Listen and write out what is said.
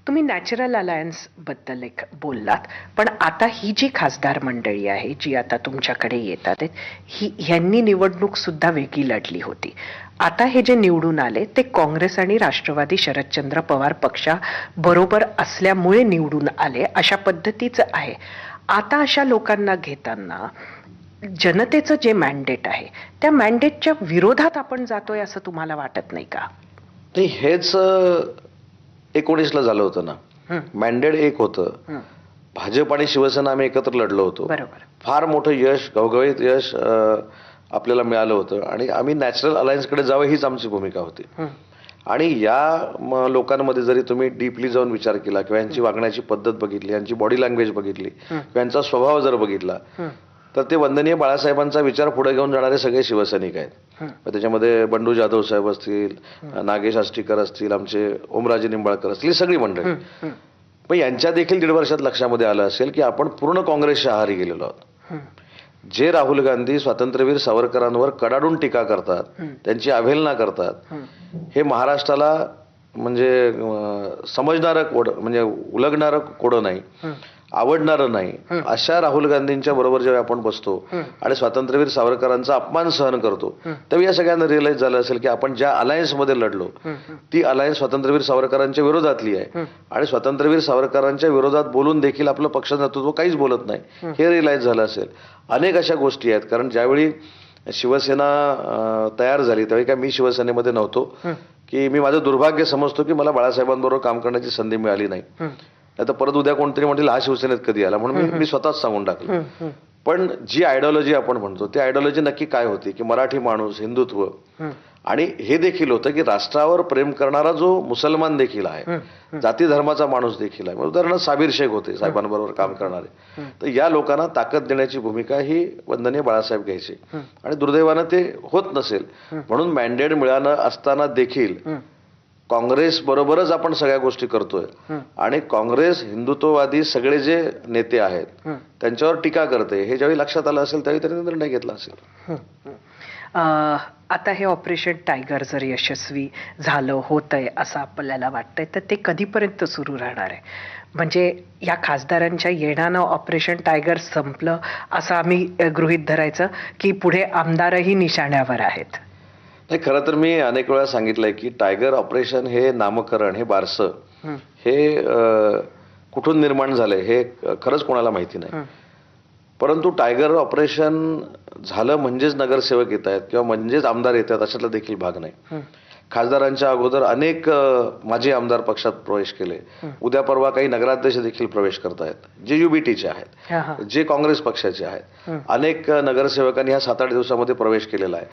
तुम्ही natural alliance बद्दल एक बोललात, पण आता ही जी खासदार मंडळी आहे जी आता तुमच्याकडे येतात आहेत, ह्यांनी निवडणूक सुद्धा वेगळी लढली होती. आता हे जे निवडून आले ते काँग्रेस आणि राष्ट्रवादी शरदचंद्र पवार पक्षा बरोबर असल्यामुळे निवडून आले अशा पद्धतीचं आहे. आता अशा लोकांना घेताना जनतेचं जे मॅन्डेट आहे त्या मॅन्डेटच्या विरोधात आपण जातोय असं तुम्हाला वाटत नाही का? नाही, हेच 19ला झालं होतं ना. मॅन्डेट एक होतं. भाजप आणि शिवसेना आम्ही एकत्र लढलो होतो. बरोबर. फार मोठं यश, घवघवीत यश आपल्याला मिळालं होतं आणि आम्ही नॅचरल अलायन्सकडे जावं हीच आमची भूमिका होती. आणि या लोकांमध्ये जरी तुम्ही डीपली जाऊन विचार केला किंवा यांची वागण्याची पद्धत बघितली, यांची बॉडी लँग्वेज बघितली किंवा यांचा स्वभाव जर बघितला तर ते वंदनीय बाळासाहेबांचा विचार पुढे घेऊन जाणारे सगळे शिवसैनिक आहेत. त्याच्यामध्ये बंडू जाधव साहेब असतील, नागेश आष्टीकर असतील, आमचे ओमराजे निंबाळकर असतील, ही सगळी मंडळी. पण यांच्या देखील 1.5 वर्षात लक्षामध्ये आलं असेल की आपण पूर्ण काँग्रेसच्या आहारी गेलेलो आहोत. जे राहुल गांधी स्वातंत्र्यवीर सावरकरांवर कडाडून टीका करतात, त्यांची अवहेलना करतात, हे महाराष्ट्राला म्हणजे समजणारं कोडं, म्हणजे उलगणारं कोडं नाही, आवडणारं नाही, अशा राहुल गांधींच्या बरोबर जेव्हा आपण बसतो आणि स्वातंत्र्यवीर सावरकरांचा अपमान सहन करतो, तेव्हा या सगळ्यांना रिअलाइज झालं असेल की आपण ज्या अलायन्स मध्ये लढलो ती अलायन्स स्वातंत्र्यवीर सावरकरांच्या विरोधातली आहे आणि स्वातंत्र्यवीर सावरकरांच्या विरोधात बोलून देखील आपलं पक्ष नेतृत्व काहीच बोलत नाही, हे रिअलाइज झालं असेल. अनेक अशा गोष्टी आहेत. कारण ज्यावेळी शिवसेना तयार झाली त्यावेळी काय मी शिवसेनेमध्ये नव्हतो, की मी माझं दुर्भाग्य समजतो की मला बाळासाहेबांबरोबर काम करण्याची संधी मिळाली नाही. नाही तर परत उद्या कोणतरी म्हणतील हा शिवसेनेत कधी आला, म्हणून मी स्वतःच सांगून टाकलं. पण जी आयडिओलॉजी आपण म्हणतो ती आयडिओलॉजी नक्की काय होती की मराठी माणूस, हिंदुत्व, आणि हे देखील होतं की राष्ट्रावर प्रेम करणारा जो मुसलमान देखील आहे, जाती धर्माचा माणूस देखील आहे. उदाहरणार्थ साबीर शेख होते साहेबांबरोबर काम करणारे. तर या लोकांना ताकद देण्याची भूमिका ही वंदनीय बाळासाहेब घ्यायचे आणि दुर्दैवानं ते होत नसेल. म्हणून मॅन्डेट मिळालं असताना देखील काँग्रेस बरोबरच आपण सगळ्या गोष्टी करतोय आणि काँग्रेस हिंदुत्ववादी सगळे जे नेते आहेत त्यांच्यावर टीका करते हे ज्यावेळी लक्षात आलं असेल त्यावेळी त्यांनी निर्णय घेतला असेल. आता हे ऑपरेशन टायगर जर यशस्वी झालं होतंय असं आपल्याला वाटतंय तर ते कधीपर्यंत सुरू राहणार आहे? म्हणजे या खासदारांच्या येण्यानं ऑपरेशन टायगर संपलं असं आम्ही गृहीत धरायचं की पुढे आमदारही निशाण्यावर आहेत? नाही, खरं तर मी अनेक वेळा सांगितलंय की टायगर ऑपरेशन हे नामकरण, हे बारसं, हे कुठून निर्माण झालंय हे खरंच कोणाला माहिती नाही. परंतु टायगर ऑपरेशन झालं म्हणजेच नगरसेवक येत आहेत किंवा म्हणजेच आमदार येत आहेत अशातला देखील भाग नाही. खासदारांच्या अगोदर अनेक माजी आमदार पक्षात प्रवेश केले. उद्या परवा काही नगराध्यक्ष देखील प्रवेश करतायत जे युबीटीचे आहेत, जे काँग्रेस पक्षाचे आहेत. अनेक नगरसेवकांनी ह्या 7-8 दिवसामध्ये प्रवेश केलेला आहे.